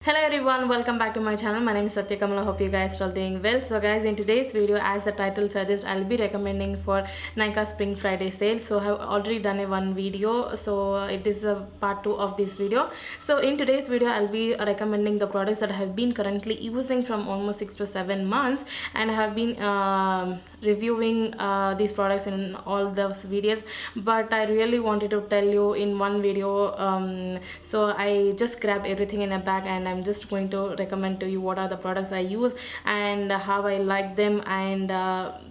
Hello everyone, welcome back to my channel. My name is Satya Kamala. Hope you guys are all doing well. So guys, in today's video, as the title suggests, I'll be recommending for Nykaa Spring Friday sale. So I have already done a one video, so it is a part 2 of this video. So in today's video, I'll be recommending the products that I have been currently using from almost 6 to 7 months, and I have been reviewing these products in all those videos, but I really wanted to tell you in one video. So I just grabbed everything in a bag, and I'm just going to recommend to you what are the products I use and how I like them. And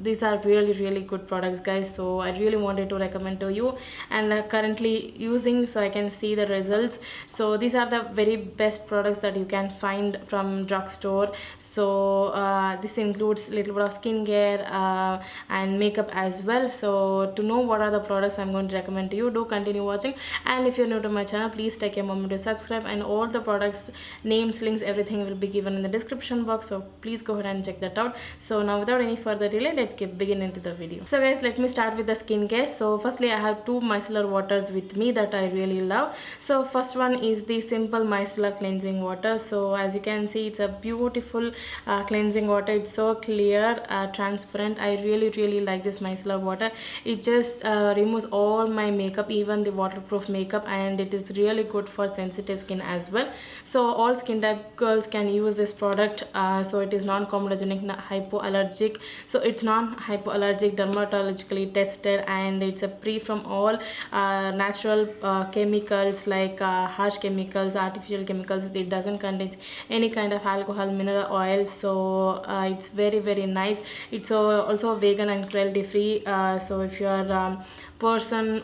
these are really good products, guys, so I really wanted to recommend to you, and currently using, so I can see the results. So these are the very best products that you can find from drugstore. So this includes little bit of skincare and makeup as well. So to know what are the products I'm going to recommend to you, do continue watching. And if you're new to my channel, please take a moment to subscribe, and all the products names, links, everything will be given in the description box, so please go ahead and check that out. So now without any further delay, let's begin into the video. So guys, let me start with the skincare. So firstly, I have two micellar waters with me that I really love. So first one is the simple micellar cleansing water. So as you can see, it's a beautiful cleansing water. It's so clear, transparent. I really like this micellar water. It just removes all my makeup, even the waterproof makeup, and it is really good for sensitive skin as well. So all skin type girls can use this product. So it is non-comedogenic, hypoallergic, so it's non-hypoallergic, dermatologically tested, and it's a free from all natural chemicals like harsh chemicals, artificial chemicals. It doesn't contain any kind of alcohol, mineral oil. So it's very nice. It's also vegan and cruelty free. So if you are person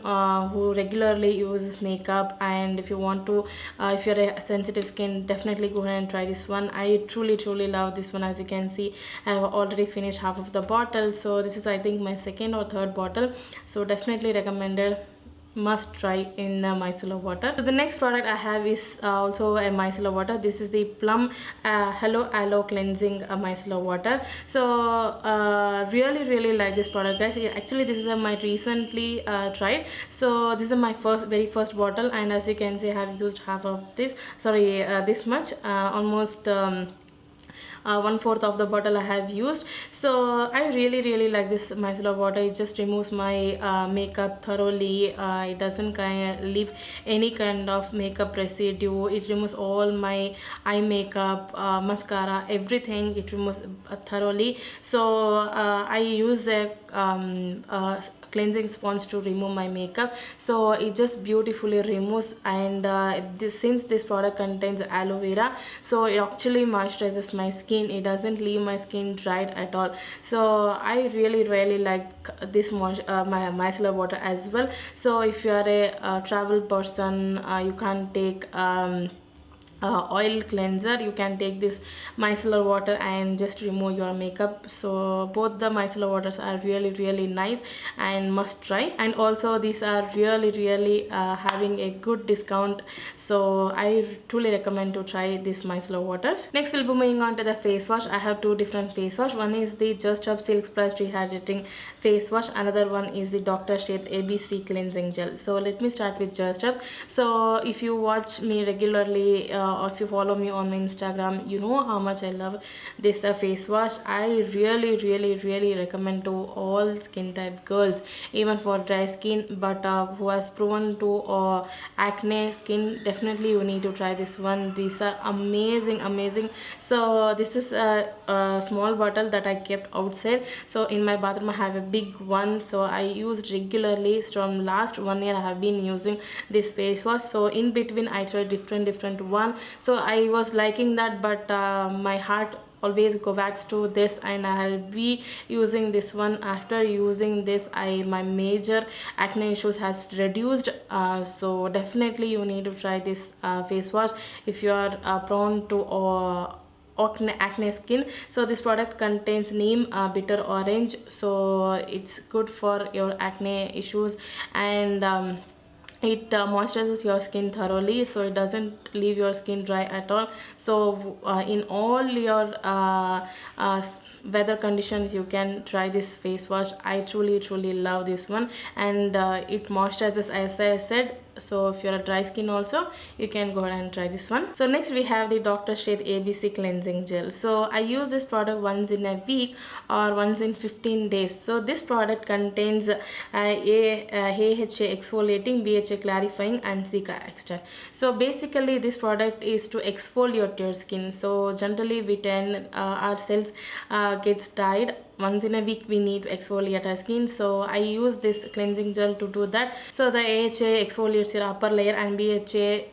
who regularly uses makeup, and if you want to if you're a sensitive skin, definitely go ahead and try this one. I truly love this one. As you can see, I have already finished half of the bottle, so this is, I think, my second or third bottle. So definitely recommended, must try in micellar water. So the next product I have is also a micellar water. This is the Plum Hello Aloe cleansing micellar water. So really like this product, guys. Actually, this is my recently tried. So this is my very first bottle, and as you can see, I have used half of this, sorry, this much, almost 1/4 of the bottle I have used. So I really like this micellar water. It just removes my makeup thoroughly. It doesn't kind of leave any kind of makeup residue. It removes all my eye makeup, mascara, everything. It removes thoroughly. So I use a cleansing sponge to remove my makeup. So it just beautifully removes, and since this product contains aloe vera, so it actually moisturizes my skin. It doesn't leave my skin dried at all. So I really like this my micellar water as well. So if you are a travel person, you can't take oil cleanser, you can take this micellar water and just remove your makeup. So both the micellar waters are really nice and must try, and also these are really having a good discount. So I truly recommend to try these micellar waters. Next we'll be moving on to the face wash. I have two different face wash. One is the Just Herbs Silk Splash Rehydrating face wash, another one is the Dr. Sheth's ABC cleansing gel. So let me start with Just Herbs. So if you watch me regularly, or if you follow me on my Instagram, you know how much I love this face wash. I really recommend to all skin type girls, even for dry skin, but who has proven to acne skin, definitely you need to try this one. These are amazing. So this is a small bottle that I kept outside. So in my bathroom I have a big one, so I used regularly. From last 1 year I have been using this face wash. So in between I tried different one. So I was liking that, but my heart always go back to this, and I'll be using this one. After using this, my major acne issues has reduced. So definitely you need to try this face wash if you are prone to acne skin. So this product contains neem, bitter orange, so it's good for your acne issues, and it moisturizes your skin thoroughly, so it doesn't leave your skin dry at all. So in all your weather conditions, you can try this face wash. I truly love this one, and it moisturizes, as I said, so if you're a dry skin also, you can go ahead and try this one. So next we have the Dr. Sheth ABC cleansing gel. So I use this product once in a week or once in 15 days. So this product contains AHA exfoliating, BHA clarifying and Cica extract. So basically this product is to exfoliate your skin. So generally we tend our cells gets dyed. Once in a week we need to exfoliate our skin, so I use this cleansing gel to do that. So the AHA exfoliates your upper layer and BHA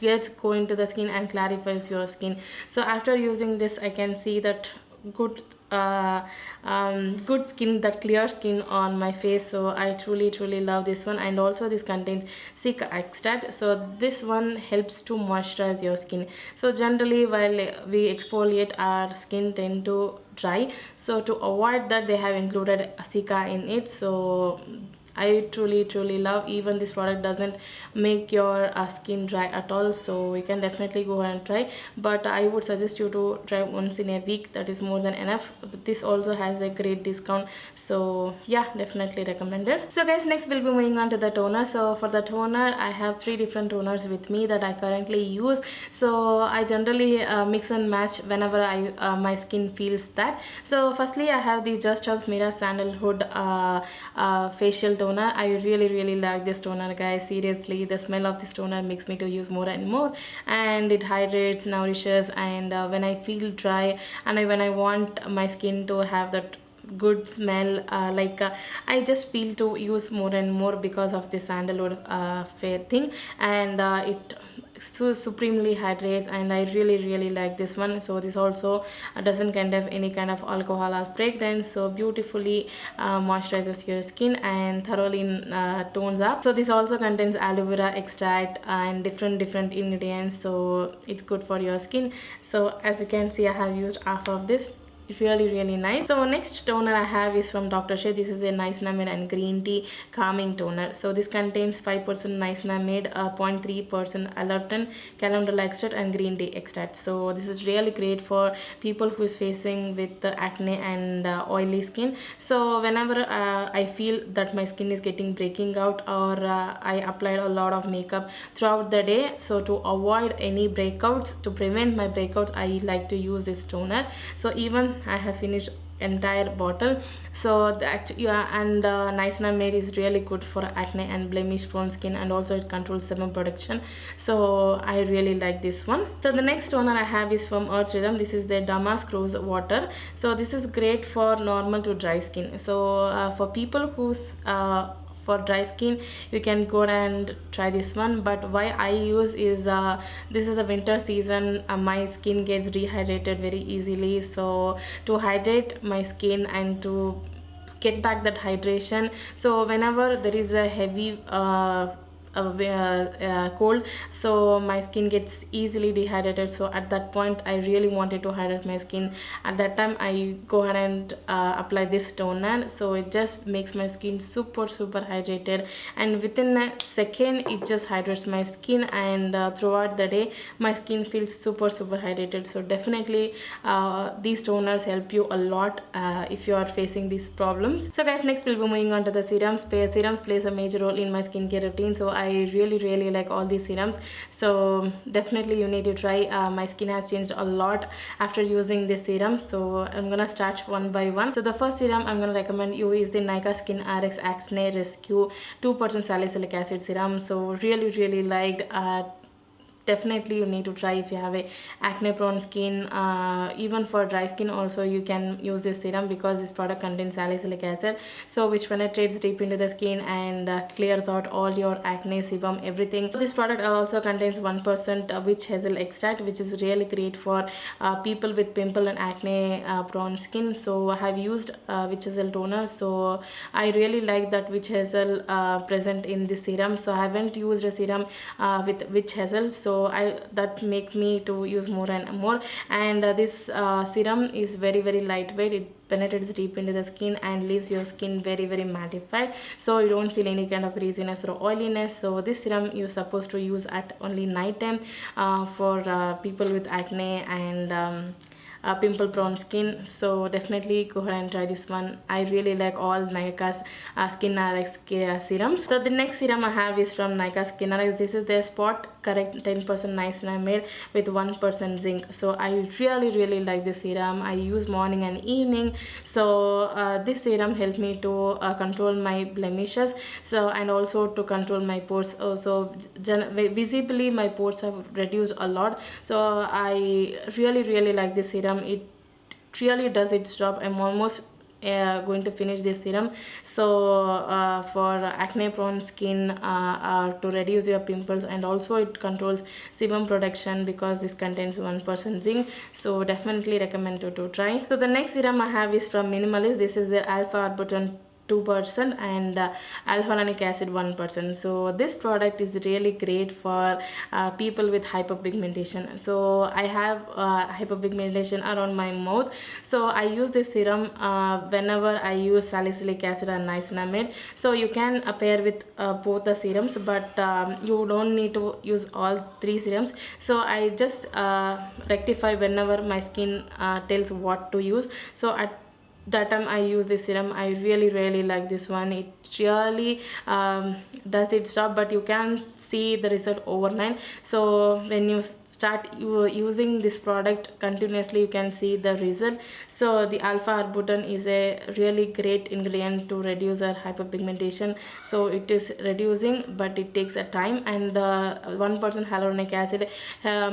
gets go into the skin and clarifies your skin. So after using this, I can see that good good skin, that clear skin on my face. So I truly love this one. And also this contains Cica extract, so this one helps to moisturize your skin. So generally while we exfoliate, our skin tend to dry, so to avoid that they have included Cica in it. So I truly love. Even this product doesn't make your skin dry at all, so you can definitely go ahead and try, but I would suggest you to try once in a week. That is more than enough. But this also has a great discount, so yeah, definitely recommended. So guys, next we'll be moving on to the toner. So for the toner, I have 3 different toners with me that I currently use. So I generally mix and match whenever I my skin feels that. So firstly I have the Just Herbs Mira Sandalwood facial toner. I really like this toner, guys. Seriously, the smell of this toner makes me to use more and more, and it hydrates, nourishes, and when I feel dry and when I want my skin to have that good smell, I just feel to use more and more because of the sandalwood fair thing, and it so supremely hydrates, and I really like this one. So this also doesn't contain any kind of alcohol or fragrance, so beautifully moisturizes your skin and thoroughly tones up. So this also contains aloe vera extract and different ingredients, so it's good for your skin. So as you can see, I have used half of this. Really nice. So next toner I have is from Dr. Sheth. This is a niacinamide and green tea calming toner. So this contains 5% niacinamide, 0.3% allerton, calendula extract and green tea extract. So this is really great for people who is facing with acne and oily skin. So whenever I feel that my skin is getting breaking out, or I applied a lot of makeup throughout the day, so to avoid any breakouts, to prevent my breakouts, I like to use this toner. So even I have finished entire bottle. So niacinamide is really good for acne and blemish prone skin, and also it controls sebum production. So I really like this one. So the next toner I have is from Earth Rhythm. This is the Damask Rose Water. So this is great for normal to dry skin. So for people who's for dry skin, you can go and try this one. But why I use is this is a winter season, my skin gets dehydrated very easily. So to hydrate my skin and to get back that hydration, so whenever there is a heavy cold, so my skin gets easily dehydrated. So at that point I really wanted to hydrate my skin. At that time I go ahead and apply this toner. So it just makes my skin super hydrated, and within a second it just hydrates my skin, and throughout the day my skin feels super hydrated. So definitely these toners help you a lot if you are facing these problems. So guys, next we'll be moving on to the serums. Serums plays a major role in my skincare routine, so I really like all these serums. So definitely you need to try. My skin has changed a lot after using this serum, so I'm gonna start one by one. So the first serum I'm gonna recommend you is the Nykaa Skin RX Acne Rescue 2% salicylic acid serum. So really liked. Definitely you need to try if you have a acne prone skin. Even for dry skin also you can use this serum, because this product contains salicylic acid, so which penetrates deep into the skin and clears out all your acne, sebum, everything. So this product also contains 1% witch hazel extract, which is really great for people with pimple and acne prone skin. So I have used witch hazel toner, so I really like that witch hazel present in this serum. So I haven't used a serum with witch hazel, so that make me to use more and more. And this serum is very lightweight. It penetrates deep into the skin and leaves your skin very mattified, so you don't feel any kind of greasiness or oiliness. So this serum you're supposed to use at only night time for people with acne and pimple prone skin. So definitely go ahead and try this one. I really like all Nykaa's Skin RX serums. So the next serum I have is from Nykaa Skin RX. This is their Spot Correct 10% niacinamide with 1% zinc. So I really like this serum. I use morning and evening. So this serum helped me to control my blemishes, so and also to control my pores. So visibly my pores have reduced a lot. So I really like this serum. It really does its job. I'm almost going to finish this serum. So for acne prone skin, to reduce your pimples, and also it controls sebum production because this contains 1% zinc. So definitely recommend to try. So the next serum I have is from Minimalist. This is the alpha arbutin 2% and alpha-lactic acid 1%. So this product is really great for people with hyperpigmentation. So I have hyperpigmentation around my mouth, so I use this serum whenever I use salicylic acid and niacinamide. So you can pair with both the serums, but you don't need to use all three serums. So I just rectify whenever my skin tells what to use. So at that time I use this serum. I really like this one. It really does its job, but you can see the result overnight. So when you start using this product continuously, you can see the result. So the alpha arbutin is a really great ingredient to reduce our hyperpigmentation. So it is reducing, but it takes a time, and 1% hyaluronic acid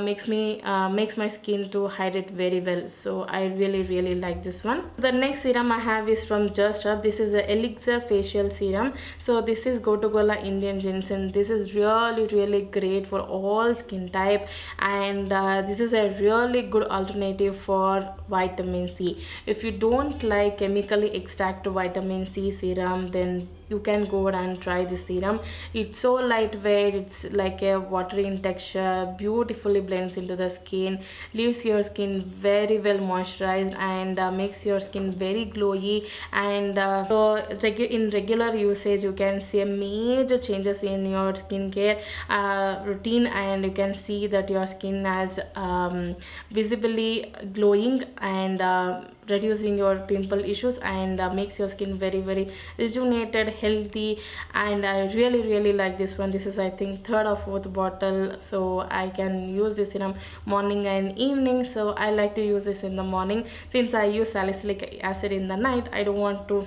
makes my skin to hydrate very well. So I really like this one. The next serum I have is from Just Rub. This is the Elixir facial serum. So this is Gotu-Kola Indian Ginseng. This is really great for all skin type, and this is a really good alternative for vitamin C. If you don't like chemically extract vitamin C serum, then you can go and try this serum. It's so lightweight, it's like a watery in texture, beautifully blends into the skin, leaves your skin very well moisturized, and makes your skin very glowy. And so in regular usage you can see major changes in your skincare routine, and you can see that your skin has visibly glowing, and reducing your pimple issues, and makes your skin very rejuvenated, healthy. And I really like this one. This is, I think, third or fourth bottle. So I can use this serum morning and evening. So I like to use this in the morning. Since I use salicylic acid in the night, I don't want to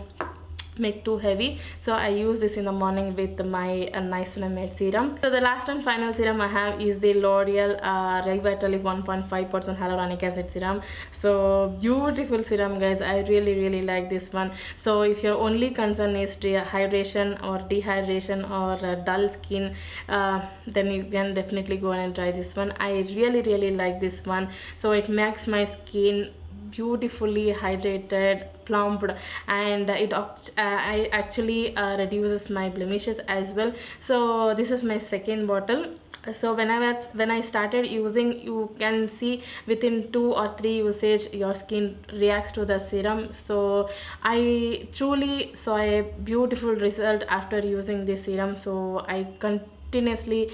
make too heavy, so I use this in the morning with my niacinamide serum. So the last and final serum I have is the L'Oreal Revitalift 1.5% hyaluronic acid serum. So beautiful serum, guys. I really like this one. So if your only concern is hydration or dehydration or dull skin, then you can definitely go and try this one. I really like this one. So it makes my skin beautifully hydrated, plumped, and it actually reduces my blemishes as well. So this is my second bottle. So when I started using, you can see within 2 or 3 usage your skin reacts to the serum. So I truly saw a beautiful result after using this serum. So I continuously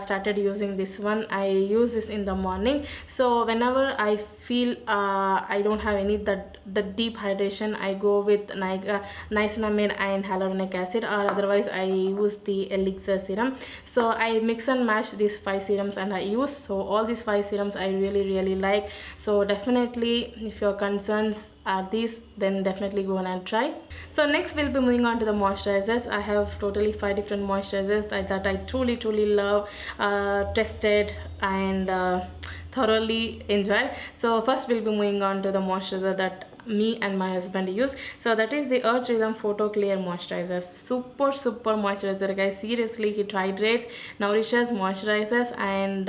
started using this one. I use this in the morning. So whenever I feel I don't have any the deep hydration, I go with niacinamide and hyaluronic acid, or otherwise I use the Elixir serum. So I mix and match these 5 serums and I use. So all these 5 serums I really like. So definitely, if your concerns are these, then definitely go on and try. So next we'll be moving on to the moisturizers. I have totally 5 different moisturizers that I truly love, tested, and thoroughly enjoyed. So first we'll be moving on to the moisturizer that me and my husband use. So that is the Earth Rhythm Photo Clear Moisturizer. Super moisturizer, guys. Seriously, it hydrates, nourishes, moisturizes, and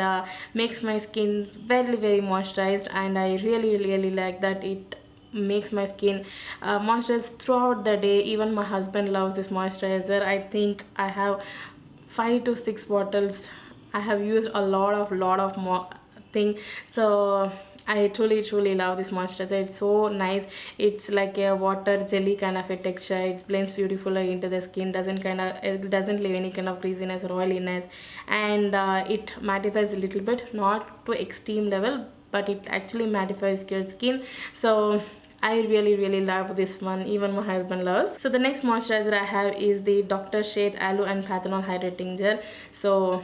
makes my skin very moisturized. And I really like that it makes my skin moisturized throughout the day. Even my husband loves this moisturizer. I think I have 5 to 6 bottles. I have used a lot of more thing. So I truly love this moisturizer. It's so nice. It's like a water jelly kind of a texture. It blends beautifully into the skin, it doesn't leave any kind of greasiness or oiliness, and it mattifies a little bit, not to extreme level, but it actually mattifies your skin. So I really love this one. Even my husband loves. So the next moisturizer I have is the Dr. Sheth Aloe and Panthenol Hydrating Gel. So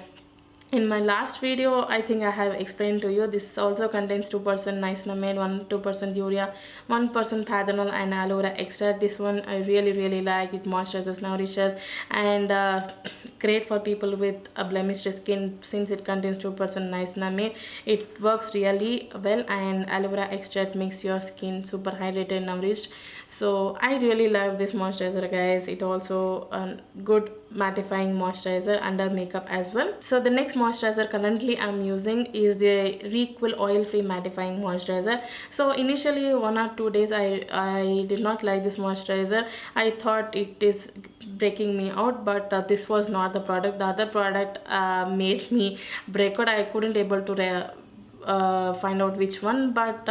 in my last video, I think I have explained to you, this also contains 2% niacinamide, 2% urea, 1% panthenol and aloe vera extract. This one I really like. It moisturizes, nourishes, and great for people with a blemished skin since it contains 2% niacinamide. It works really well, and aloe vera extract makes your skin super hydrated, nourished. So I really love this moisturizer, guys. It also a good mattifying moisturizer under makeup as well. So the next moisturizer currently I'm using is the Requil oil free mattifying moisturizer. So initially 1 or 2 days I did not like this moisturizer. I thought it is breaking me out, but this was not the product. The other product made me break out. I couldn't able to find out which one, but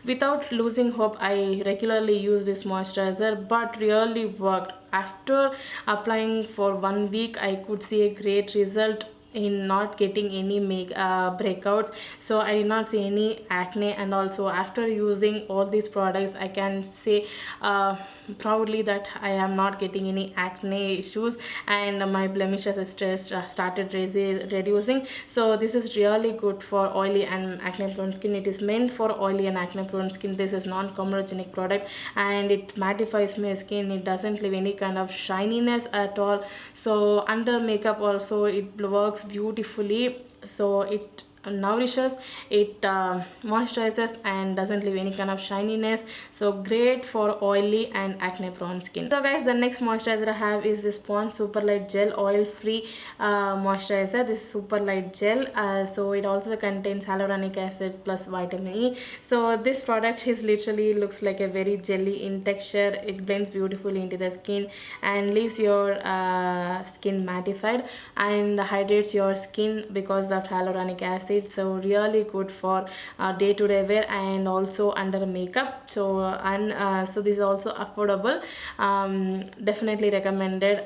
without losing hope I regularly use this moisturizer, but really worked. After applying for 1 week I could see a great result in not getting any breakouts. So I did not see any acne, and also after using all these products I can say proudly that I am not getting any acne issues, and my blemishes started reducing. So this is really good for oily and acne prone skin. It is meant for oily and acne prone skin. This is non-comedogenic product, and it mattifies my skin. It doesn't leave any kind of shininess at all. So under makeup also it works beautifully. So it nourishes, it moisturizes, and doesn't leave any kind of shininess. So great for oily and acne prone skin. So guys, the next moisturizer I have is this Pond's Super Light Gel oil free moisturizer. This super light gel, so it also contains hyaluronic acid plus vitamin E. So this product is literally looks like a very jelly in texture. It blends beautifully into the skin and leaves your skin mattified and hydrates your skin because of hyaluronic acid. So really good for day-to-day wear and also under makeup. So so this is also affordable. Definitely recommended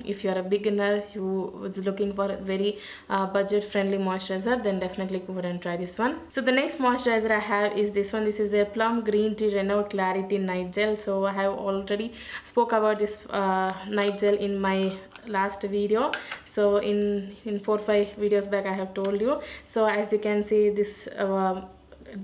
if you are a beginner who is looking for a very budget friendly moisturizer, then definitely go ahead and try this one. So the next moisturizer I have is this one. This is their Plum Green Tea Renew Clarity Night Gel. So I have already spoke about this night gel in my last video. So in 4-5 videos back I have told you. So as you can see, this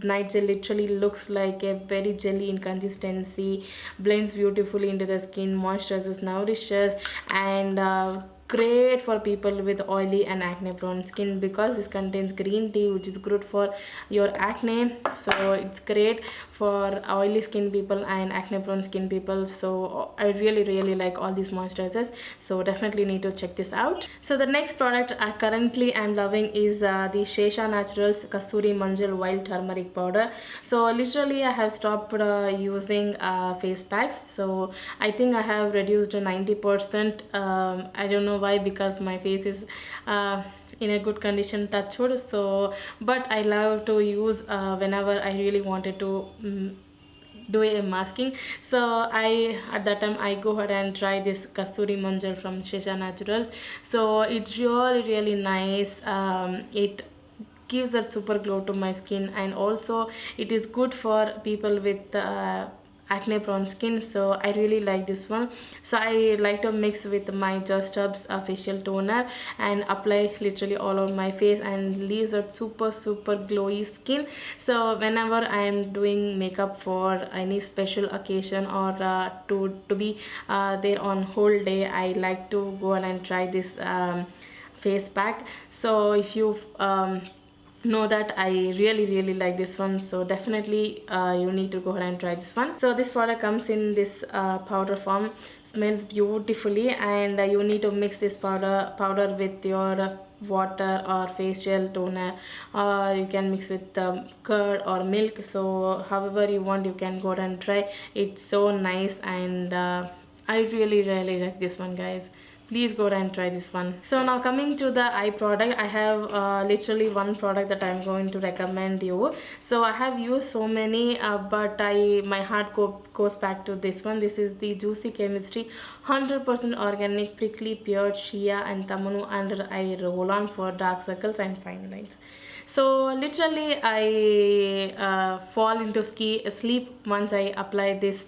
night gel literally looks like a very jelly in consistency, blends beautifully into the skin, moisturizes, nourishes, and great for people with oily and acne prone skin because this contains green tea, which is good for your acne. So it's great for oily skin people and acne prone skin people. So I really like all these moisturizers, so definitely need to check this out. So the next product currently I'm loving is the Shesha Naturals Kasuri Manjal Wild Turmeric Powder. So literally I have stopped using face packs. So I think I have reduced 90%. I don't know why, because my face is in a good condition, touch wood. So but I love to use whenever I really wanted to do a masking. So I at that time I go ahead and try this Kasturi Manjal from Shesha Naturals. So it's really nice. It gives that super glow to my skin, and also it is good for people with acne prone skin. So I really like this one. So I like to mix with my Just Herbs facial toner and apply literally all over my face, and leaves a super glowy skin. So whenever I am doing makeup for any special occasion or to be there on whole day, I like to go and try this face pack. So if you know that I really like this one, so definitely you need to go ahead and try this one. So this product comes in this powder form, smells beautifully, and you need to mix this powder with your water or facial toner, or you can mix with curd or milk. So however you want, you can go ahead and try. It's so nice, and I really like this one, guys. Please go and try this one. So now coming to the eye product, I have literally one product that I'm going to recommend you. So I have used so many, but my heart goes back to this one. This is the Juicy Chemistry 100% organic prickly pure Shea and Tamanu under eye roll on for dark circles and fine lines. So literally I fall into sleep once I apply this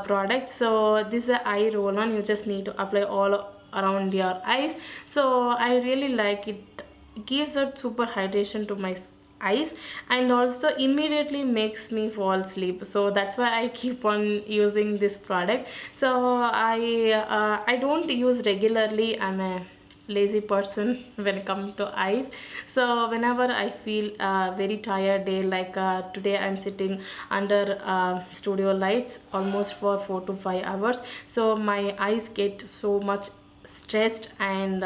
product. So this is a eye roll on. You just need to apply all around your eyes. So I really like it. Gives a super hydration to my eyes and also immediately makes me fall asleep. So that's why I keep on using this product. So I don't use regularly. I'm a lazy person when it comes to eyes. So whenever I feel very tired day, like today I'm sitting under studio lights almost for 4 to 5 hours, so my eyes get so much stressed and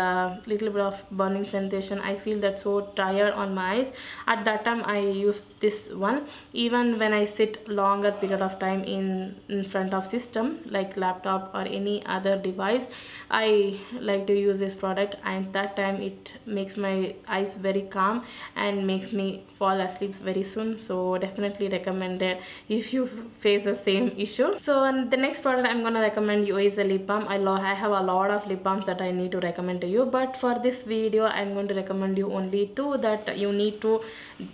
little bit of burning sensation. I feel that so tired on my eyes. At that time I use this one. Even when I sit longer period of time in front of system like laptop or any other device, I like to use this product, and that time it makes my eyes very calm and makes me fall asleep very soon. So definitely recommended if you face the same issue. So the next product I'm gonna recommend you is a lip balm. I have a lot of lip balms that I need to recommend to you, but for this video I'm going to recommend you only two that you need to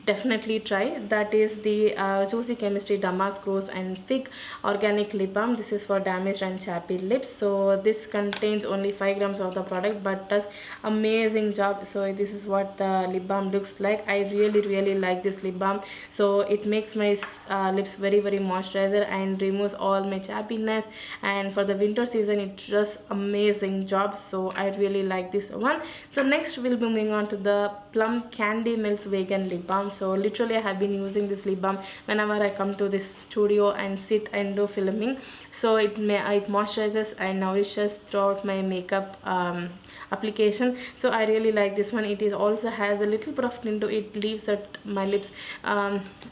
definitely try. That is the Juicy Chemistry Damask Rose and Fig Organic Lip Balm. This is for damaged and chappy lips. So this contains only 5 grams of the product but does amazing job. So this is what the lip balm looks like. I really like this lip balm. So it makes my lips very moisturizer and removes all my chappiness, and for the winter season it does amazing job. So I really like this one. So next we'll be moving on to the Plum Candy Mills Vegan Lip Balm. So literally I have been using this lip balm whenever I come to this studio and sit and do filming. So it moisturizes and nourishes throughout my makeup application. So I really like this one. It is also has a little bit of tint to it, leaves at my lips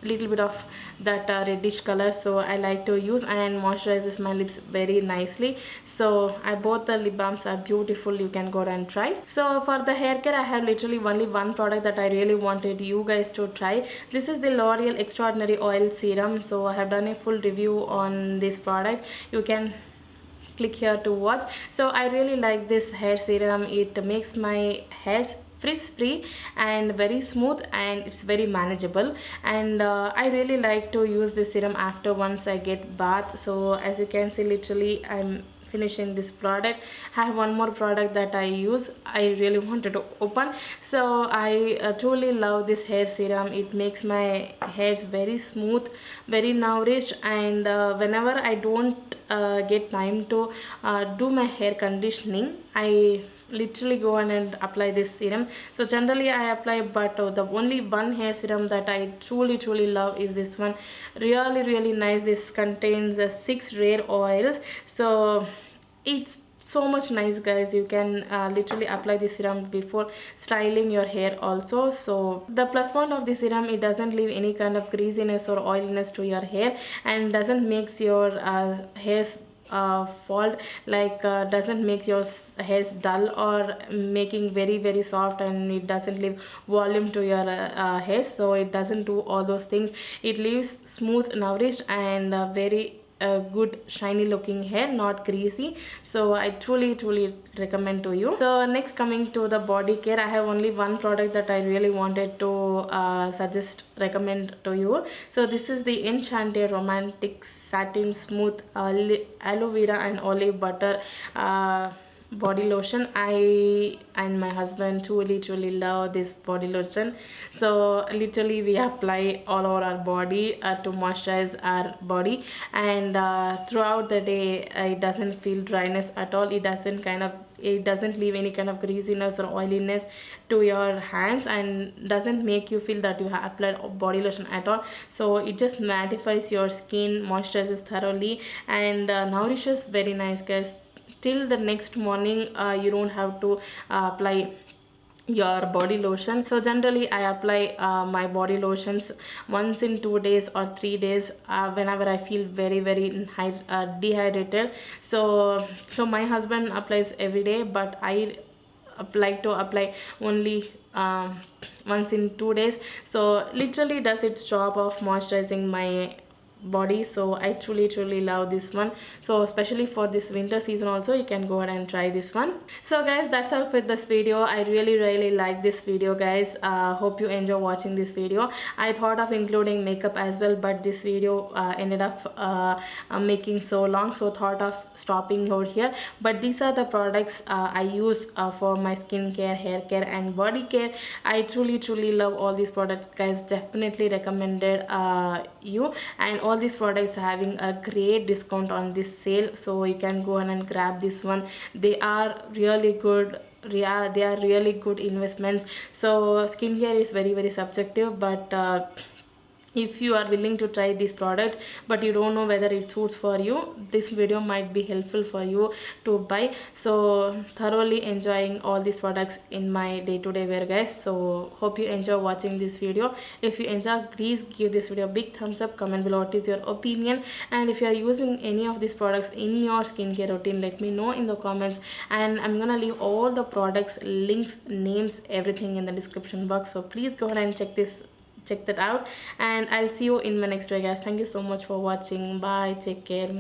little bit of that reddish color. So I like to use and moisturizes my lips very nicely. So both the lip balms are beautiful. You can go and try. So for the hair care I have literally only one product that I really wanted you guys to try. This is the L'Oreal Extraordinary Oil Serum. So I have done a full review on this product. You can click here to watch. So I really like this hair serum. It makes my hairs frizz free and very smooth, and it's very manageable. And I really like to use this serum after once I get bath. So as you can see, literally I'm finishing this product. I have one more product that I use. I really wanted to open. So I truly love this hair serum. It makes my hairs very smooth, very nourished, and whenever I don't get time to do my hair conditioning, I literally go on and apply this serum. So generally I apply, but the only one hair serum that I truly love is this one. Really nice. This contains 6 rare oils. So it's so much nice, guys. You can literally apply this serum before styling your hair also. So the plus point of this serum, it doesn't leave any kind of greasiness or oiliness to your hair, and doesn't makes your hairs fault, like doesn't make your hairs dull or making very soft, and it doesn't leave volume to your hair. So it doesn't do all those things. It leaves smooth, nourished, and very good shiny looking hair, not greasy. So I truly recommend to you. So next, coming to the body care, I have only one product that I really wanted to recommend to you. So this is the Enchanted Romantic Satin Smooth Aloe Vera and Olive Butter body lotion. I and my husband truly love this body lotion. So literally we apply all over our body to moisturize our body, and throughout the day it doesn't feel dryness at all. It doesn't leave any kind of greasiness or oiliness to your hands, and doesn't make you feel that you have applied body lotion at all. So it just mattifies your skin, moisturizes thoroughly, and nourishes very nice, guys. Till the next morning you don't have to apply your body lotion. So generally I apply my body lotions once in 2 days or 3 days whenever I feel very dehydrated. So my husband applies every day, but I like to apply only once in 2 days. So literally does its job of moisturizing my body. So I truly love this one. So especially for this winter season also, you can go ahead and try this one. So guys, that's all for this video. I really like this video, guys. Hope you enjoy watching this video. I thought of including makeup as well, but this video ended up making so long, so thought of stopping over here. But these are the products I use for my skincare, hair care and body care. I truly love all these products, guys. Definitely recommended you. And all these products are having a great discount on this sale, so you can go ahead and grab this one. They are really good. Yeah, they are really good investments. So skincare is very subjective, but if you are willing to try this product but you don't know whether it suits for you, this video might be helpful for you to buy. So thoroughly enjoying all these products in my day-to-day wear, guys. So hope you enjoy watching this video. If you enjoy, please give this video a big thumbs up, comment below what is your opinion, and if you are using any of these products in your skincare routine, let me know in the comments. And I'm gonna leave all the products links, names, everything in the description box, so please go ahead and check that out. And I'll see you in my next video, guys. Thank you so much for watching. Bye, take care.